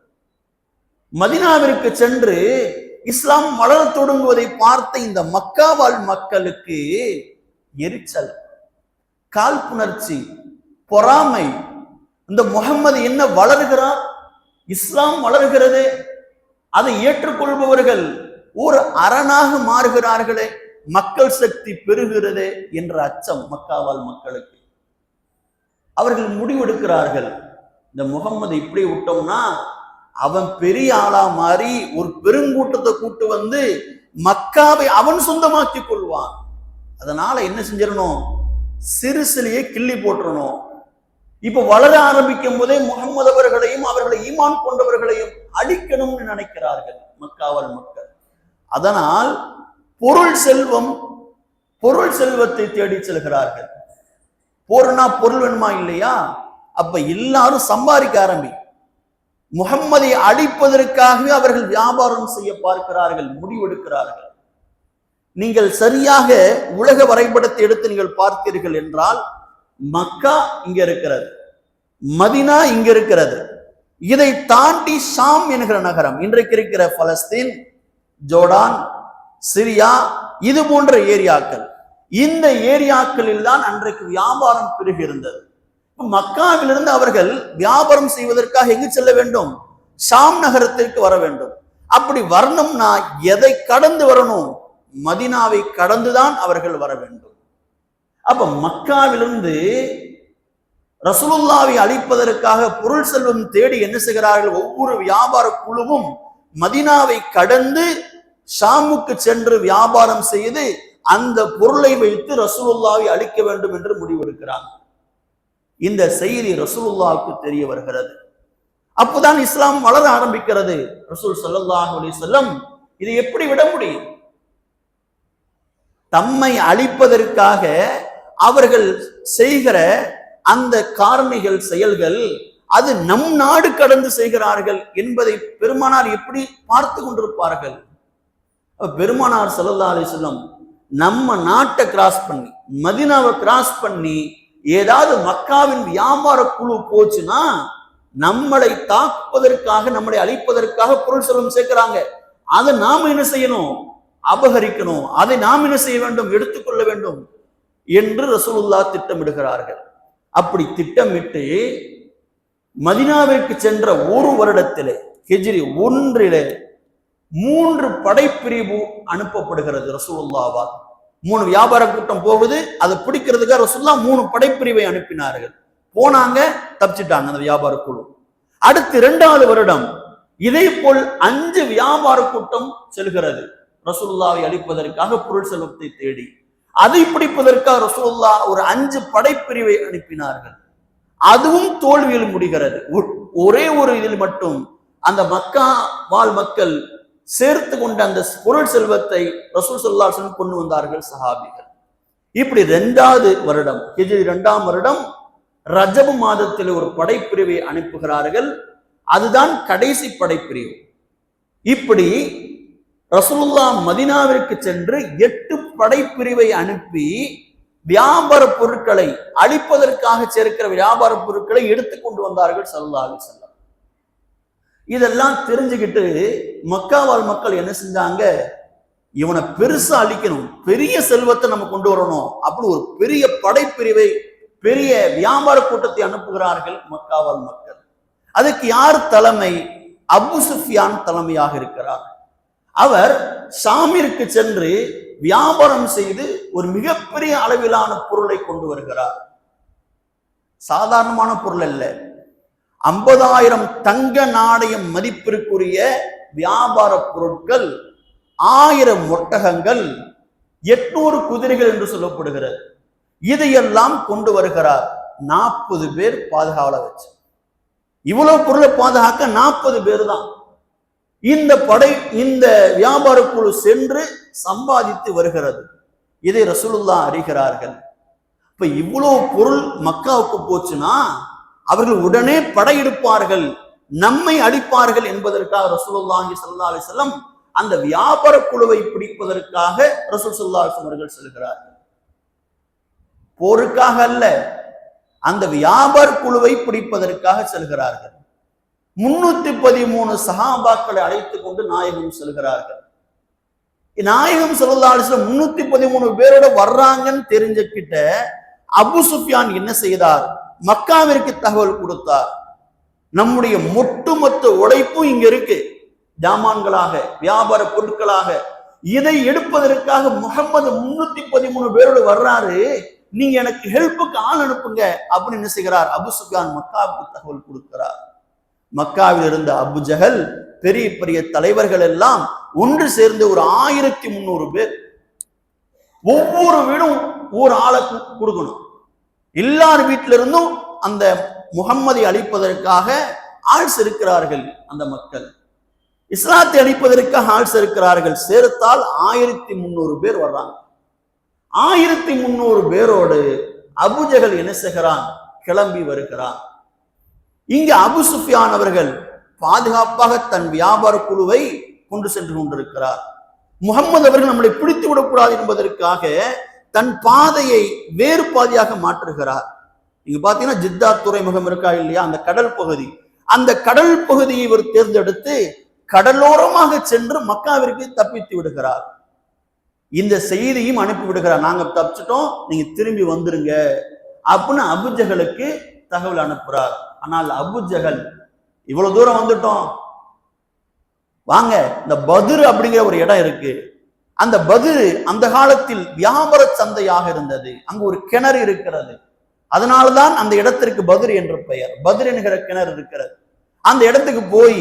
மதீனாவிற்கு சென்று இஸ்லாம் வளரத் தொடங்குவதை பார்த்த இந்த மக்கா வாழ் மக்களுக்கு எரிச்சல், காழ்ப்புணர்ச்சி, பொறாமை. இந்த முகம்மது என்ன வளர்கிறார், இஸ்லாம் வளர்கிறது, அதை ஏற்றுக்கொள்பவர்கள் ஒரு அரணாக மாறுகிறார்களே, மக்கள் சக்தி பெறுகிறது என்ற அச்சம் மக்காவால் மக்களுக்கு. அவர்கள் முடிவெடுக்கிறார்கள், இந்த முகம்மது இப்படி விட்டோம்னா அவன் பெரிய ஆளா மாறி ஒரு பெருங்கூட்டத்தை கூட்டு வந்து மக்காவை அவன் சொந்தமாக்கி கொள்வான். அதனால என்ன செஞ்சிடணும், சிறு சிலையை கிள்ளி போட்டுறணும். இப்ப வளர ஆரம்பிக்கும் போதே முகம்மது அவர்களையும் அவர்களை ஈமான் கொண்டவர்களையும் அழிக்கணும்னு நினைக்கிறார்கள் மக்காவால் மக்கள். அதனால் பொருள் செல்வத்தை தேடி செல்கிறார்கள். போர்னா பொருள் வேணுமா இல்லையா? அப்ப எல்லாரும் சம்பாதிக்க ஆரம்பி. முகம்மதை அழிப்பதற்காகவே அவர்கள் வியாபாரம் செய்ய பார்க்கிறார்கள், முடிவெடுக்கிறார்கள். நீங்கள் சரியாக உலக வரைபடத்தை எடுத்து நீங்கள் பார்த்தீர்கள் என்றால் மக்கா இங்க இருக்கிறது, மதீனா இங்க இருக்கிறது. இதை தாண்டி ஷாம் என்கிற நகரம், இன்றைக்கு இருக்கிற பலஸ்தீன், ஜோர்டான், சிரியா, இது போன்ற ஏரியாக்கள், இந்த ஏரியாக்களில் தான் அன்றைக்கு வியாபாரம் பெருகி இருந்தது. மக்காவிலிருந்து அவர்கள் வியாபாரம் செய்வதற்காக எங்கு செல்ல வேண்டும்? ஷாம் நகரத்திற்கு வர வேண்டும். அப்படி வரணும்னா எதை கடந்து வரணும்? மதீனாவை கடந்துதான் அவர்கள் வர வேண்டும். அப்ப மக்காவிலிருந்து ரசூலுல்லாஹ்வை அழிப்பதற்காக பொருள் செல்வம் தேடி என்ன செய்கிறார்கள்? ஒவ்வொரு வியாபார குழுவும் மதீனாவை கடந்து ஷாமுக்கு சென்று வியாபாரம் செய்து அந்த பொருளை வைத்து ரசூலுல்லாஹ்வை அழிக்க வேண்டும் என்று முடிவெடுக்கிறாங்க. இந்த செய்தி ரசூலுல்லாஹ்வுக்கு தெரிய வருகிறது. அப்போதான் இஸ்லாம் வளர ஆரம்பிக்கிறது. ரசூல் ஸல்லல்லாஹு அலைஹி வஸல்லம் இதை எப்படி விட முடியும்? தம்மை அழிப்பதற்காக அவர்கள் செய்கிற அந்த காரணிகள், செயல்கள், அது நம் நாடு கடந்து செய்கிறார்கள் என்பதை பெருமானார் எப்படி பார்த்து கொண்டிருப்பார்கள்? பெருமானார் ஸல்லல்லாஹு அலைஹி வஸல்லம் நம்ம நாட்டை கிராஸ் பண்ணி, மதீனாவை கிராஸ் பண்ணி ஏதாவது மக்காவின் வியாபார குழு போச்சுன்னா நம்மளை தாக்குவதற்காக, நம்மளை அழிப்பதற்காக பொருள் செல்வம் சேர்க்கிறாங்க. அதை நாம் என்ன செய்யணும்? அபகரிக்கணும். அதை நாம் என்ன செய்ய வேண்டும்? எடுத்துக்கொள்ள வேண்டும் என்று ரசூலுல்லாஹ் திட்டமிடுகிறார்கள். அப்படி திட்டமிட்டு மதீனாவிற்கு சென்ற ஒரு வருடத்திலே, ஹிஜ்ரி 1 3 படைப்பிரிவு அனுப்பப்படுகிறது ரசூலுல்லாஹ்வால். 3 வியாபார கூட்டம் போகுது, அதை பிடிக்கிறதுக்காக ரசூலுல்லாஹ் 3 படைப்பிரிவை அனுப்பினார்கள். போனாங்க, தப்பிச்சிட்டாங்க அந்த வியாபார குழு. அடுத்து 2வது வருடம் இதே போல் 5 வியாபார கூட்டம் செல்கிறது ரசூலுல்லாஹ்வை அழிப்பதற்காக பொருள் செல்வத்தை தேடி. அதை பிடிப்பதற்காக ரசூலுல்லாஹ் ஒரு 5 படைப்பிரிவை அனுப்பினார்கள். அதுவும் தோல்வியில் முடிகிறது. ஒரே ஒரு இதில் மட்டும் அந்த மக்கா வாழ் மக்கள் சேர்த்து கொண்ட அந்த பொருள் செல்வத்தை ரசூல் ஸல்லல்லாஹு அலைஹி வஸல்லம் கொண்டு வந்தார்கள் சஹாபிகள். இப்படி 2வது வருடம், ஹிஜ்ரி 2ஆம் வருடம் ரஜபு மாதத்தில் ஒரு படைப்பிரிவை அனுப்புகிறார்கள். அதுதான் கடைசி படைப்பிரிவு. இப்படி ரசூலுல்லாஹ் மதீனாவிற்கு சென்று 8 படைப்பிரிவை அனுப்பி வியாபார பொருட்களை அழிப்பதற்காக சேர்க்கிற வியாபார பொருட்களை எடுத்துக்கொண்டு வந்தார்கள் ஸல்லல்லாஹு அலைஹி வஸல்லம். இதெல்லாம் தெரிஞ்சுக்கிட்டு மக்காவால் மக்கள் என்ன செஞ்சாங்க, இவனை பெருசா அழிக்கணும், பெரிய செல்வத்தை நம்ம கொண்டு வரணும், அப்படி ஒரு பெரிய படைப்பிரிவை, பெரிய வியாபார கூட்டத்தை அனுப்புகிறார்கள் மக்காவால் மக்கள். அதுக்கு யார் தலைமை? அபு சுஃபியான் தலைமையாக இருக்கிறார். அவர் ஷாமிற்கு சென்று வியாபாரம் செய்து ஒரு மிகப்பெரிய அளவிலான பொருளை கொண்டு வருகிறார். சாதாரணமான பொருள் அல்ல, 50,000 தங்க நாணயம் மதிப்பிற்குரிய வியாபார பொருட்கள், 1000 ஒட்டகங்கள், 800 குதிரைகள் என்று சொல்லப்படுகிறது. இதையெல்லாம் கொண்டு வருகிறார். 40 பேர் பாதுகாவல வச்சு. இவ்வளவு பொருளை பாதுகாக்க 40 பேர் தான். இந்த வியாபார குழு சென்று சம்பாதித்து வருகிறது. இதை ரசூலுல்லாஹ் அறிகிறார்கள். இப்ப இவ்வளவு பொருள் மக்காவுக்கு போச்சுன்னா அவர்கள் உடனே படையெடுப்பார்கள், நம்மை அடிப்பார்கள் என்பதற்காக ரசூலுல்லாஹி ஸல்லல்லாஹு அலைஹி வஸல்லம் அந்த வியாபார குழுவை பிடிப்பதற்காக ரசூல் ஸல்லல்லாஹு அலைஹி வஸல்லம் அவர்கள் செல்கிறார்கள். போருக்காக அல்ல, அந்த வியாபார குழுவை பிடிப்பதற்காக செல்கிறார்கள். 313 சஹாபாக்களை அழைத்துக் கொண்டு நாயகம் செல்கிறார்கள். நாயகம் ஸல்லல்லாஹு அலைஹி வஸல்லம் 313 பேரோட வர்றாங்கன்னு தெரிஞ்சுக்கிட்ட அபு சுஃபியான் என்ன செய்தார்? மக்காவிற்கு தகவல் கொடுத்தார். நம்முடைய ஒட்டுமொத்த உழைப்பும் இங்க இருக்கு, ஜாமான்களாக, வியாபார பொருட்களாக. இதை எடுப்பதற்காக முகம்மது 313 பேரோடு வர்றாரு, நீங்க எனக்கு ஹெல்ப்புக்கு ஆள் அனுப்புங்க அப்படின்னு என்ன செய்கிறார்? அபு சுஃபியான் மக்காவுக்கு தகவல் கொடுக்கிறார். மக்காவில் இருந்த அபு ஜஹல், பெரிய பெரிய தலைவர்கள் எல்லாம் ஒன்று சேர்ந்து ஒரு 1300 பேர், ஒவ்வொரு வீடும் ஒரு ஆளை கொடுக்கணும். எல்லார் வீட்டில இருந்தும் அந்த முகம்மதை அழிப்பதற்காக ஆள் சேர்க்கிறார்கள். அந்த மக்கள் இஸ்லாத்தை அழிப்பதற்காக ஆள் சேர்க்கிறார்கள். சேர்த்தால் 1300 பேர் வர்றாங்க. 1300 பேரோடு அபு ஜஹல் என்ன செய்கிறான்? கிளம்பி வருகிறான். இங்க அபு சுஃபியான் அவர்கள் பாதுகாப்பாக தன் வியாபார குழுவை கொண்டு சென்று கொண்டிருக்கிறார். முகம்மது அவர்கள் நம்மளை பிடித்து விடக்கூடாது என்பதற்காக தன் பாதையை வேறு பாதையாக மாற்றுகிறார். நீங்க பாத்தீங்கன்னா ஜித்தா துறைமுகம் இருக்கா இல்லையா, அந்த கடல் பகுதி, அந்த கடல் பகுதியை இவர் தேர்ந்தெடுத்து கடலோரமாக சென்று மக்காவிற்கு தப்பித்து விடுகிறார். இந்த செய்தியும் அனுப்பி விடுகிறார், நாங்க தப்பிச்சிட்டோம், நீங்க திரும்பி வந்துருங்க அப்படின்னு அபு ஜஹலுக்கு தகவல் அனுப்புறார். ஆனால் அபு ஜஹல், இவ்வளவு தூரம் வந்துட்டோம், வாங்க, இந்த பத்ர் அப்படிங்கிற ஒரு இடம் இருக்கு, அந்த பத்ர் அந்த காலத்தில் வியாபார சந்தையாக இருந்தது, அங்கு ஒரு கிணறு இருக்கிறது, அதனால்தான் அந்த இடத்திற்கு பத்ர் என்ற பெயர். பத்ர் என்கிற கிணறு இருக்கிறது. அந்த இடத்துக்கு போய்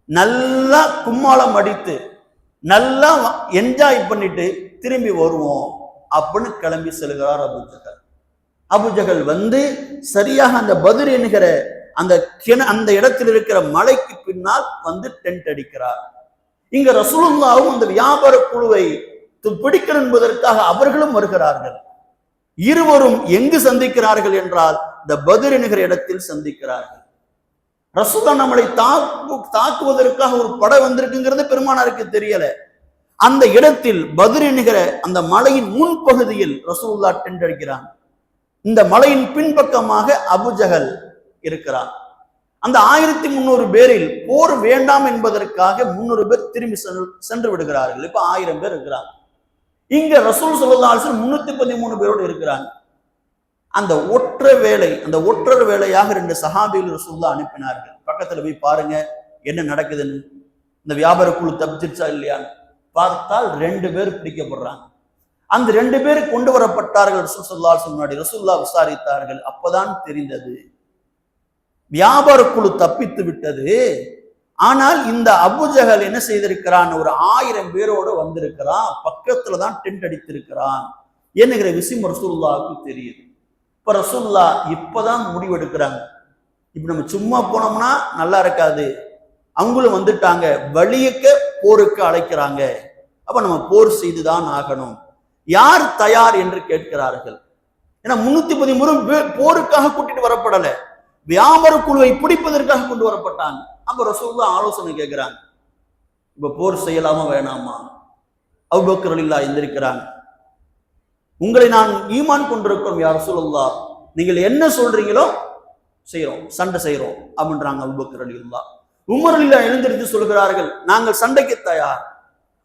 நல்லா கும்மாளம் அடித்து நல்லா என்ஜாய் பண்ணிட்டு திரும்பி வருவோம் அப்படின்னு கிளம்பி செல்கிறார் அபு ஜஹல். அபு ஜஹல் வந்து சரியாக அந்த பத்ர் என்கிற அந்த இடத்தில் இருக்கிற மலைக்கு பின்னால் வந்து டென்ட் அடிக்கிறார். இங்க ரசூலுல்லாஹும் அந்த வியாபார குழுவை பிடிக்கணும் என்பதற்காக அவர்களும் வருகிறார்கள். இருவரும் எங்கு சந்திக்கிறார்கள் என்றால் இந்த பத்ர் என்கிற இடத்தில் சந்திக்கிறார்கள். ரசூலுல்லாஹ் நம்மளை தாக்குவதற்காக ஒரு படை வந்திருக்குங்கிறது பெருமானாருக்கு தெரியல. அந்த இடத்தில் பத்ர் என்கிற அந்த மலையின் முன்பகுதியில் ரசூலுல்லாஹ் டென்ட் அடிக்கிறான். இந்த மலையின் பின்பக்கமாக அபு ஜஹல் இருக்கிறார். அந்த 1300 பேரில் போர் வேண்டாம் என்பதற்காக 300 பேர் திரும்பி சென்று விடுகிறார்கள். இப்ப 1000 பேர் இருக்கிறாங்க. இங்க ரசூல் ஸல்லல்லாஹு அலைஹி வஸல்லம் 313 பேரோடு இருக்கிறாங்க. அந்த ஒற்றர் வேலையாக 2 சஹாபிகள் ரசூலுல்லாஹ் அனுப்பினார்கள். பக்கத்துல போய் பாருங்க என்ன நடக்குதுன்னு, இந்த வியாபார குழு தப்பிச்சிருச்சா இல்லையான்னு பார்த்தால் 2 பேர் பிடிக்கப்படுறாங்க. அந்த 2 பேர் கொண்டு வரப்பட்டார்கள் ரசூல் ஸல்லல்லாஹு அலைஹி வஸல்லம் முன்னாடி. ரசூலுல்லாஹ் விசாரித்தார்கள். அப்பதான் தெரிந்தது வியாபார குழு தப்பித்து விட்டது. ஆனால் இந்த அபு ஜஹல் என்ன செய்திருக்கிறான்? ஒரு 1000 பேரோடு வந்திருக்கிறான், பக்கத்துலதான் டென்ட் அடித்திருக்கிறான் என்கிற விஷயம் ரசூலுல்லாஹ்வுக்கு தெரியுது. இப்ப ரசூலுல்லாஹ் இப்பதான் முடிவெடுக்கிறாங்க. இப்ப நம்ம சும்மா போனோம்னா நல்லா இருக்காது, அவங்களும் வந்துட்டாங்க, வழியக்க போருக்கு அழைக்கிறாங்க, அப்ப நம்ம போர் செய்துதான் ஆகணும் யார் தயார் என்று கேட்கிறார்கள். ஏன்னா 313 போருக்காக கூட்டிட்டு வரப்படல, வியாபார குழுவை பிடிப்பதற்காக கொண்டு வரப்பட்டாங்க. அப்ப ரசூலுல்லாஹ் ஆலோசனை கேட்கிறாங்க, இப்ப போர் செய்யலாமா வேணாமா? அபூபக்கர் ரலியல்லாஹு எந்திரிக்கிறாங்க, உங்களை நான் ஈமான் கொண்டிருக்கிறோம் யா ரசூலுல்லாஹ், நீங்கள் என்ன சொல்றீங்களோ செய்யறோம், சண்டை செய்யறோம் அப்படின்றாங்க அபூபக்கர் ரலியல்லாஹு. உமர் ரலியல்லாஹு எழுந்திருத்து சொல்கிறார்கள், நாங்கள் சண்டைக்கு தயார்.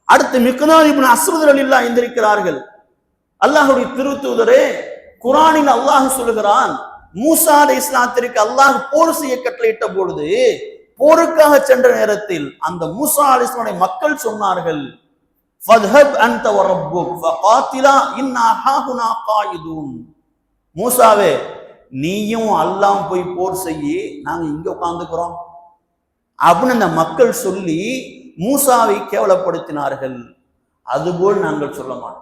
அடுத்து மிக்தாத் இப்னு அஸ்வத் ரலியல்லாஹு எந்திரிக்கிறார்கள், அல்லாஹ்வுடைய திருத்தூதரே, குர்ஆனில் அல்லாஹ் சொல்லுகிறான், மூசா அலைஹிஸ்ஸலாத்திற்கு அல்லாஹ் போர் செய்ய கட்டளையிட்ட பொழுது போருக்காக சென்ற நேரத்தில் அந்த மூசா அலைஹிஸ்ஸலாமுடைய மக்கள் சொன்னார்கள், ஃபத்ஹப் அன்த வ ரப்புக் ஃபகாத்திலா இன்னா ஹாஹுனா காயிதூன். மூசாவே, நீயும் அல்லாஹ் போய் போர் செய்யி, நாங்க இங்க உட்கார்ந்துக்கிறோம் அப்படின்னு அந்த மக்கள் சொல்லி மூசாவை கேவலப்படுத்தினார்கள். அதுபோல் நாங்கள் சொல்ல மாட்டோம்,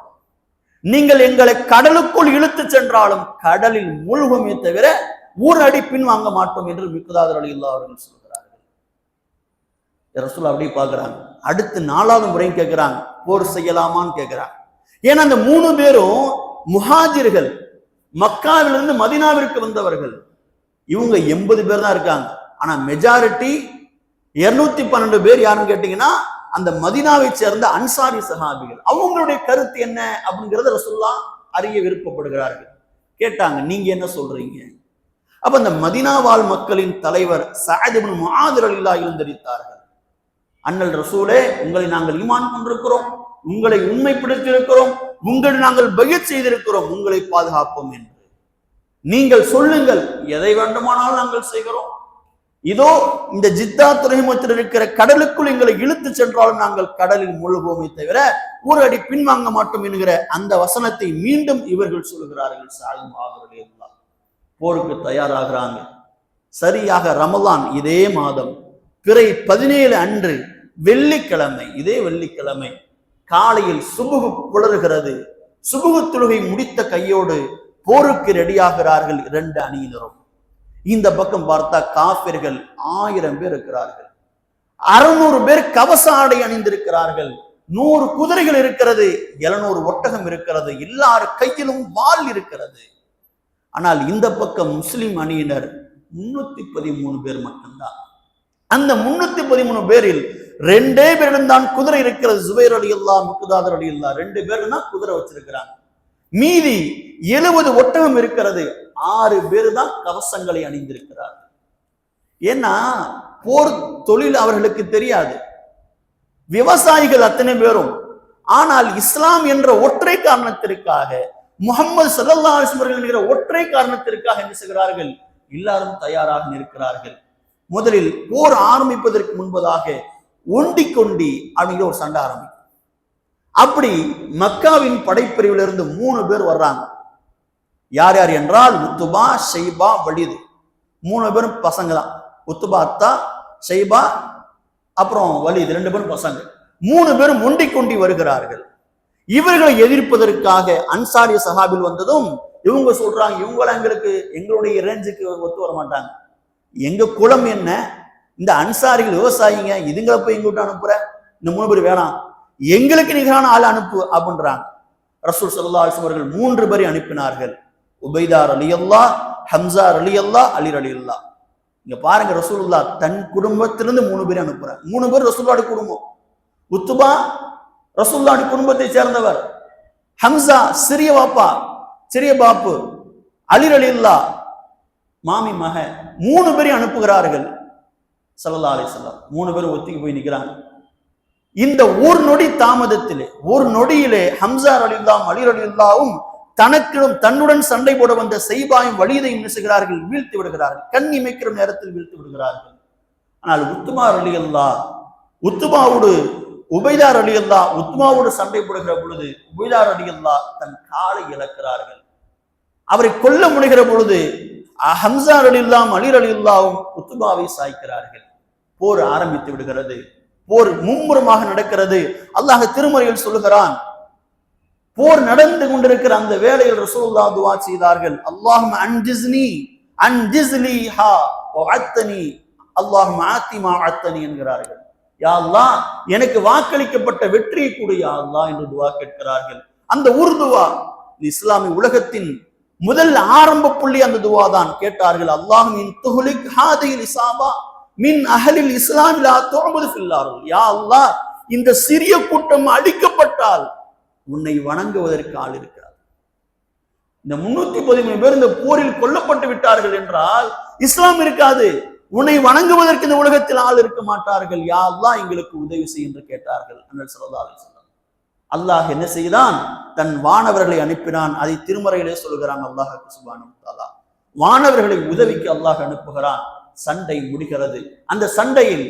நீங்கள் எங்களை கடலுக்குள் இழுத்து சென்றாலும் கடலில் மூழ்குமே தவிர ஒரு அடி பின் வாங்க மாட்டோம் என்று மிக்தாத் ரலியல்லாஹு அவர்கள் சொல்கிறார்கள். ரசூல் அப்படி பார்க்கிறாங்க. அடுத்து 4வது முறையும் கேட்கிறாங்க, போர் செய்யலாமான்னு கேட்கிறாங்க. ஏன்னா அந்த 3 பேரும் முஹாஜிர்கள், மக்காவிலிருந்து மதீனாவிற்கு வந்தவர்கள். இவங்க 80 பேர் தான் இருக்காங்க. ஆனா மெஜாரிட்டி 212 பேர் யாருன்னு கேட்டீங்கன்னா அந்த மதீனாவை சேர்ந்த அன்சாரி சஹாபிகள். அவங்களுடைய கருத்து என்ன அப்படிங்கறத ரசூலுல்லாஹ் அறிய விருப்பப்படுகிறார்கள். கேட்டாங்க, நீங்க என்ன சொல்றீங்க? அப்ப அந்த மதீனா வாழ் மக்களின் தலைவர் சஅத் இப்னு முஆத் ரலியல்லாஹு எழுந்திருத்தார்கள், அண்ணல் ரசூலே, உங்களை நாங்கள் ஈமான் கொண்டிருக்கிறோம், உங்களை உண்மைப்படுத்தியிருக்கிறோம், உங்களை நாங்கள் பைஅத் செய்திருக்கிறோம், உங்களை பாதுகாப்போம் என்று நீங்கள் சொல்லுங்கள், எதை வேண்டுமானாலும் நாங்கள் செய்கிறோம். இதோ இந்த ஜித்தா துறைமுகத்தில் இருக்கிற கடலுக்குள் எங்களை இழுத்து சென்றாலும் நாங்கள் கடலில் மூழ்குவோமே தவிர ஒரு அடி பின்வாங்க மாட்டோம் என்கிற அந்த வசனத்தை மீண்டும் இவர்கள் சொல்கிறார்கள். போருக்கு தயாராகிறாங்க. சரியாக ரமலான் இதே மாதம் பிறை 17 அன்று வெள்ளிக்கிழமை, இதே வெள்ளிக்கிழமை காலையில் சுபுகு புலருகிறது. சுபுகு தொழுகை முடித்த கையோடு போருக்கு ரெடியாகிறார்கள் 2 அணியினரும். இந்த பக்கம் பார்த்தா காஃபிர்கள் 1000 பேர் இருக்கிறார்கள், 600 பேர் கவச ஆடை அணிந்திருக்கிறார்கள், 100 குதிரைகள் இருக்கிறது, 700 ஒட்டகம் இருக்கிறது, எல்லார் கையிலும் வாள் இருக்கிறது. ஆனால் இந்த பக்கம் முஸ்லிம் அணியினர் 313 பேர் மட்டும்தான். அந்த 313 பேரில் 2 பேரிடம் தான் குதிரை இருக்கிறது. ஜுபைர் ரலியல்லாஹு, மிக்தாத் ரலியல்லாஹு 2 பேரும் தான் குதிரை வச்சிருக்கிறாங்க. மீதி 70 ஒட்டகம் இருக்கிறது, 6 பேர் தான் கவசங்களை அணிந்திருக்கிறார். ஏன்னா போர் தொழில் அவர்களுக்கு தெரியாது, விவசாயிகள் அத்தனை பேரும். ஆனால் இஸ்லாம் என்ற ஒற்றை காரணத்திற்காக, முஹம்மது ஸல்லல்லாஹு அலைஹி வஸல்லம் என்கிற ஒற்றை காரணத்திற்காக என்ன செய்கிறார்கள்? எல்லாரும் தயாராக இருக்கிறார்கள். முதலில் போர் ஆரம்பிப்பதற்கு முன்பதாக ஒண்டி கொண்டி அப்படிங்கிற ஒரு சண்டை ஆரம்பிக்கும். அப்படி மக்காவின் படைப்பிரிவிலிருந்து 3 பேர் வர்றாங்க. யார் யார் என்றால் உத்துபா, ஷைபா, வலீது. 3 பேரும் பசங்க தான். உத்துபா அத்தா, ஷைபா, அப்புறம் வலீது, 2 பேரும் பசங்க. 3 பேரும் ஒண்டி கொண்டி வருகிறார்கள். இவர்களை எதிர்ப்பதற்காக அன்சாரிய சஹாபில் வந்ததும் இவங்க சொல்றாங்க, இவங்கள எங்களுடைய ரேஞ்சுக்கு ஒத்து வர மாட்டாங்க, எங்க குலம் என்ன, இந்த அன்சாரிகள் விவசாயிங்க, இதுங்களை போய் எங்க விட்டு அனுப்புற, இந்த 3 பேர் வேணாம், எங்களுக்கு நிகரான ஆள் அனுப்பு அப்படின்றாங்க. ரசூல் ஸல்லல்லாஹு அலைஹி வஸல்லம் அவர்கள் 3 பேரை அனுப்பினார்கள். உபைதா ரலியல்லாஹு, ஹம்சா ரலியல்லாஹு, அலி ரலியல்லாஹு. இங்க பாருங்க, ரசூலுல்லாஹ் தன் குடும்பத்திலிருந்து 3 பேரை அனுப்புறார். 3 பேர் ரசூலுல்லாஹ்வுடைய குடும்பம். உத்துபா ரசூலுல்லாஹ்வுடைய குடும்பத்தை சேர்ந்தவர், ஹம்சா சிறிய பாப்பு, அலி ரலியல்லாஹு மாமி மக. 3 பேரை அனுப்புகிறார்கள் ஸல்லல்லாஹு அலைஹி வஸல்லம். 3 பேரும் ஒத்திக்கு போய் நிற்கிறாங்க. இந்த ஒரு நொடி தாமதத்திலே, ஒரு நொடியிலே ஹம்சா ரலியல்லாஹு, அலி ரலியல்லாஹும் தன்னுடன் சண்டை போட வந்த ஸைபாயும் வலீதையும் நிசுகிறார்கள், வீழ்த்தி விடுகிறார்கள். கண் இமைக்கிற நேரத்தில் வீழ்த்தி விடுகிறார்கள். ஆனால் உத்துபா ரலியல்லாஹு, உத்துபாவோடு உபைதா ரலியல்லாஹு, உத்துபாவோடு சண்டை போடுகிற பொழுது உபைதா ரலியல்லாஹு தன் காலை இழக்கிறார்கள். அவரை கொல்ல முனைகிற பொழுது ஹம்சா ரலியல்லாஹு, அலி ரலியல்லாஹும் உத்துபாவை சாய்க்கிறார்கள். போர் ஆரம்பித்து விடுகிறது. போர் மும்முரமாக நடக்கிறது. அல்லாஹ் திருமறையில் சொல்லுகிறான், போர் நடந்து கொண்டிருக்கிற அந்த வேளையில் ரசூலுல்லாஹ் துஆ செய்தார்கள், அல்லாஹும்ம அன்ஜிஸ்லி ஹா வஅத்தனி அல்லாஹும்ம ஆத்தி மா அத்தனி என்கிறார்கள். யா அல்லாஹ், எனக்கு வாக்களிக்கப்பட்ட வெற்றியை கொடு யா அல்லாஹ் என்று துஆ கேட்கிறார்கள். அந்த துவா இஸ்லாமிய உலகத்தின் முதல் ஆரம்ப புள்ளி அந்த துவா தான். கேட்டார்கள், அல்லாஹ் மின் துஹ்லிக் ஹாதில் இஸாபா மின் அஹ்லில் இஸ்லாம் லா துஅபது ஃபில் அர்ள். யா அல்லாஹ், இந்த சிறிய கூட்டம் அழிக்கப்பட்டால் உன்னை வணங்குவதற்கு ஆள் இருக்கிறார். இந்த 313 பேர் இந்த போரில் கொல்லப்பட்டு விட்டார்கள் என்றால் இஸ்லாம் இருக்காது, உன்னை வணங்குவதற்கு இந்த உலகத்தில் ஆள் இருக்க மாட்டார்கள். யா அல்லாஹ், எங்களுக்கு உதவி செய் என்று கேட்டார்கள். அன்னர் ஸல்லல்லாஹு அலைஹி வஸல்லம். அல்லாஹ் என்ன செய்தான்? தன் வானவர்களை அனுப்பினான். அதை திருமறையிலே சொல்கிறான் அல்லாஹ் சுப்ஹானஹு வ தஆலா. வானவர்களை உதவிக்கு அல்லாஹ் அனுப்புகிறான். சண்டை முடிகிறது. அந்த சண்டையில்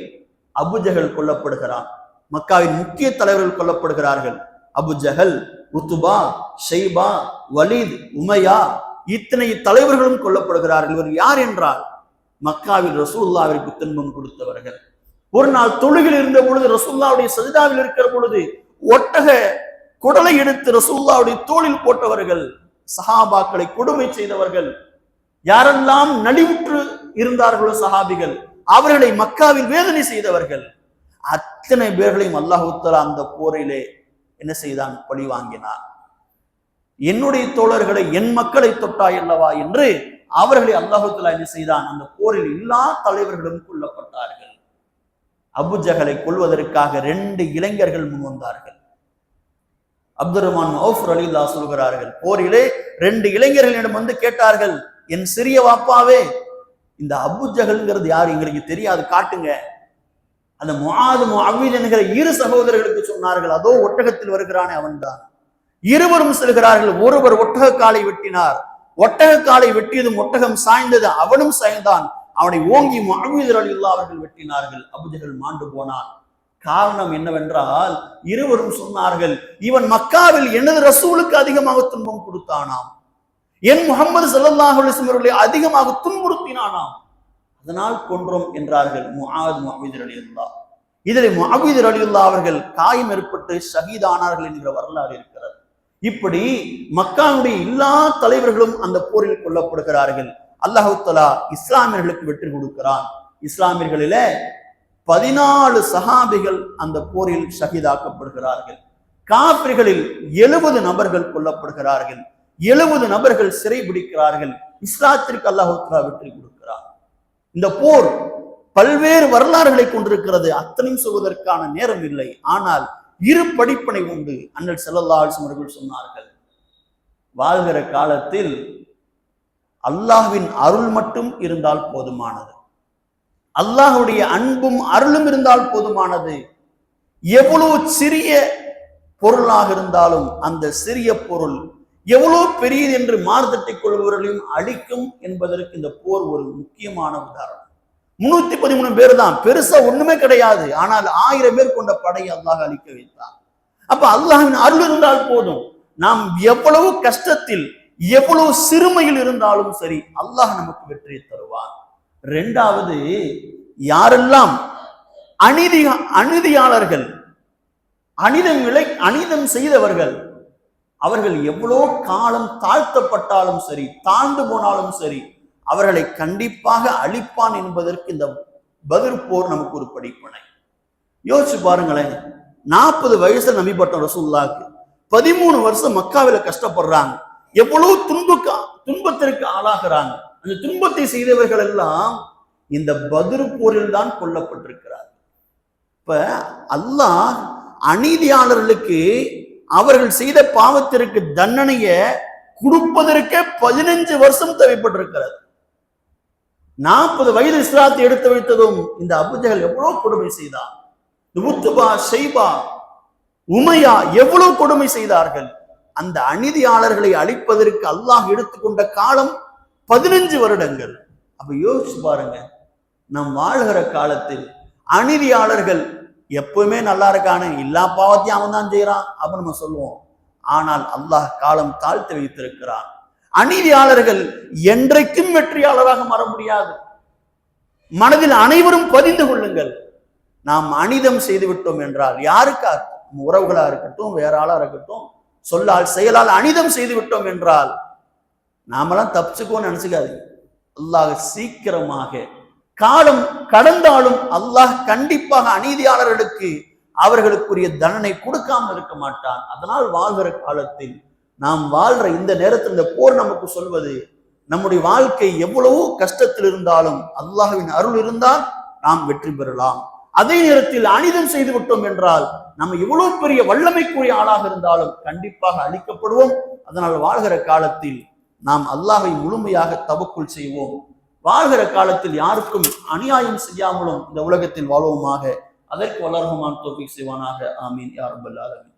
அபுஜஹல் கொல்லப்படுகிறான். மக்காவின் முக்கிய தலைவர்கள் கொல்லப்படுகிறார்கள். அபுஜஹல், உத்துபா, ஷைபா, வலீத், உமையா, இத்தனை தலைவர்களும் கொல்லப்படுகிறார்கள். இவர் யார் என்றால் மக்காவில் ரசூலுல்லாஹ்விற்கு துன்பம் கொடுத்தவர்கள். ஒரு நாள் தொழுகையில் இருந்த பொழுது, ரசூலுல்லாஹ்வுடைய சஜிதாவில் இருக்கிற பொழுது, ஒட்டக குடலை எடுத்து ரசூலுல்லாஹ்வுடைய தோளில் போட்டவர்கள், சஹாபாக்களை கொடுமை செய்தவர்கள், யாரெல்லாம் நலிவுற்று இருந்தார்களோ சஹாபிகள், அவர்களை மக்காவில் வேதனை செய்தவர்கள், அத்தனை பேர்களையும் அல்லாஹ் தஆலா அந்த போரிலே என்ன செய்தான்? பழி வாங்கினார். என்னுடைய தோழர்களை, என் மக்களை தொட்டாய் அல்லவா என்று அவர்களை அல்லாஹ் தஆலா என்ன செய்தான்? அந்த போரில் எல்லா தலைவர்களும் கொல்லப்பட்டார்கள். அபுஜஹலை கொல்வதற்காக 2 இளைஞர்கள் முன் வந்தார்கள். அப்துர் ரஹ்மான் அவுஃப் ரலியல்லாஹு அன்ஹு சொல்கிறார்கள், போரிலே 2 இளைஞர்களிடம் வந்து கேட்டார்கள், என் சிறிய வாப்பாவே, இந்த அபுஜஹல்ங்கிறது யாரு? எங்களுக்கு தெரியாது, காட்டுங்க. அந்த முஆது முஅவ்வித் என்கிற 2 சகோதரர்களுக்கு சொன்னார்கள். அதோ ஒட்டகத்தில் வருகிறானே அவன்தான். இருவரும் செல்கிறார்கள். ஒருவர் ஒட்டக காலை வெட்டினார். ஒட்டக காலை வெட்டியதும் ஒட்டகம் சாய்ந்தது, அவனும் சாய்ந்தான். அவனை ஓங்கி முஅவ்வித் ரலியல்லாஹு அவர்கள் வெட்டினார்கள். அபுஜஹல் மாண்டு போனான். காரணம் என்னவென்றால், இருவரும் சொன்னார்கள், இவன் மக்காவில் எனது ரசூலுக்கு அதிகமாக துன்பம் கொடுத்தானாம், என் முஹம்மது ஸல்லல்லாஹு அலைஹி வஸல்லம் அவர்களை அதிகமாக துன்புறுத்தினானாம், அதனால் கொன்றோம் என்றார்கள். முஅவ்வித் ரலியல்லாஹு. இதில் முஅவ்வித் ரலியல்லாஹு அவர்கள் காயம் ஏற்பட்டு ஷஹீதானார்கள் என்கிற வரலாறு இருக்கிறது. இப்படி மக்காவுடைய எல்லா தலைவர்களும் அந்த போரில் கொல்லப்படுகிறார்கள். அல்லாஹ் தஆலா இஸ்லாமியர்களுக்கு வெற்றி கொடுக்கிறான். இஸ்லாமியர்களில 14 சஹாபிகள் அந்த போரில் ஷஹீதாக்கப்படுகிறார்கள். காஃபிர்களில் 70 நபர்கள் கொல்லப்படுகிறார்கள். 70 நபர்கள் சிறை பிடிக்கிறார்கள். இஸ்லாத்திற்கு அல்லாஹ் தஆலா வெற்றி கொடுக்கிறார். இந்த போர் பல்வேறு வரலாறுகளை கொண்டிருக்கிறது. அத்தனையும் சொல்வதற்கான நேரம் இல்லை. ஆனால் 2 படிப்பனை உண்டு. அன்னர் ஸல்லல்லாஹு அலைஹி வஸல்லம் அவர்கள் சொன்னார்கள், வாழ்கிற காலத்தில் அல்லாஹ்வின் அருள் மட்டும் இருந்தால் போதுமானது, அல்லாஹ்வுடைய அன்பும் அருளும் இருந்தால் போதுமானது. எவ்வளவு சிறிய பொருளாக இருந்தாலும் அந்த சிறிய பொருள் எவ்வளவு பெரியது என்று மார்த்தட்டிக் கொள்பவர்களையும் அழிக்கும் என்பதற்கு இந்த போர் ஒரு முக்கியமான உதாரணம். 313 பேர் தான், பெருசா ஒண்ணுமே கிடையாது. ஆனால் 1000 பேர் கொண்ட படையை அல்லாஹ் அழிக்க வைத்தார். அப்ப அல்லாஹ்வின் அருள் இருந்தால் போதும். நாம் எவ்வளவு கஷ்டத்தில், எவ்வளவு சிறுமையில் இருந்தாலும் சரி, அல்லாஹ் நமக்கு வெற்றியை தருவார். 2வது, யாரெல்லாம் அநீதியாளர்கள், அநீதம் செய்தவர்கள், அவர்கள் எவ்வளோ காலம் தாழ்த்தப்பட்டாலும் சரி, தாழ்ந்து போனாலும் சரி, அவர்களை கண்டிப்பாக அழிப்பான் என்பதற்கு இந்த பத்ர் போர் நமக்கு ஒரு படிப்பனை. யோசிச்சு பாருங்களேன், 40 வயசுல நபி பட்டம் ரசூலுல்லாஹ்க்கு, 13 வருஷம் மக்காவில கஷ்டப்படுறாங்க, எவ்வளவு துன்பத்திற்கு ஆளாகிறாங்க. அந்த துன்பத்தை செய்தவர்கள் எல்லாம் இந்த பத்ர் போரில் தான் கொல்லப்பட்டிருக்கிறார். இப்ப அல்லாஹ் அநீதியாளர்களுக்கு அவர்கள் செய்த பாவத்திற்கு தண்டனைய கொடுப்பதற்கே 15 வருஷம் தேவைப்பட்டிருக்கிறது. 40 வயது இஸ்லாத்தை எடுத்து வைத்ததும் இந்த அபூஜஹல் எவ்வளவு கொடுமை செய்தார். உத்பா, ஷைபா, உமையா எவ்வளவு கொடுமை செய்தார்கள். அந்த அநீதியாளர்களை அழிப்பதற்கு அல்லாஹ் எடுத்துக்கொண்ட காலம் 15 வருடங்கள். அப்ப யோசிச்சு பாருங்க, நம் வாழ்கிற காலத்தில் அநீதியாளர்கள் எப்பவுமே நல்லா இருக்கானே, எல்லா பாவத்தையும் அவன் தான் செய்யறான் அப்ப நம்ம சொல்லுவோம். ஆனால் அல்லாஹ் காலம் தாழ்த்தி வைத்திருக்கிறான். அநீதியாளர்கள் என்றைக்கும் வெற்றியாளராக மாற முடியாது. மனதில் அனைவரும் பதிந்து கொள்ளுங்கள், நாம் அநீதம் செய்து விட்டோம் என்றால், யாருக்கா, உறவுகளா இருக்கட்டும், வேற ஆளா இருக்கட்டும், சொல்லால் செயலால் அநீதம் செய்து விட்டோம் என்றால் நாமெல்லாம் தப்பிச்சுக்கோன்னு நினைச்சுக்காது. அல்லாஹ் சீக்கிரமாக, காலம் கடந்தாலும் அல்லாஹ் கண்டிப்பாக அநீதியாளர்களுக்கு அவர்களுக்குரிய தண்டனை கொடுக்காமல் இருக்க மாட்டான். அதனால் வாழ்கிற காலத்தில் நாம் வாழ்ற இந்த நேரத்தில் இந்த போர் நமக்கு சொல்வது, நம்முடைய வாழ்க்கை எவ்வளவோ கஷ்டத்தில் இருந்தாலும் அல்லாஹ்வின் அருள் இருந்தால் நாம் வெற்றி பெறலாம். அதே நேரத்தில் அனிதம் செய்து விட்டோம் என்றால் நம்ம எவ்வளவு பெரிய வல்லமைக்குரிய ஆளாக இருந்தாலும் கண்டிப்பாக அழிக்கப்படுவோம். அதனால் வாழ்கிற காலத்தில் நாம் அல்லாஹ்வை முழுமையாக தவக்குல் செய்வோம். வாழ்கிற காலத்தில் யாருக்கும் அநியாயம் செய்யாமலும் இந்த உலகத்தில் வாழ்வோமாக. அதற்கு வல்லர் ரஹ்மான் தௌஃபீக் செய்வானாக. ஆமீன் யா ரப்பல் ஆலமீன்.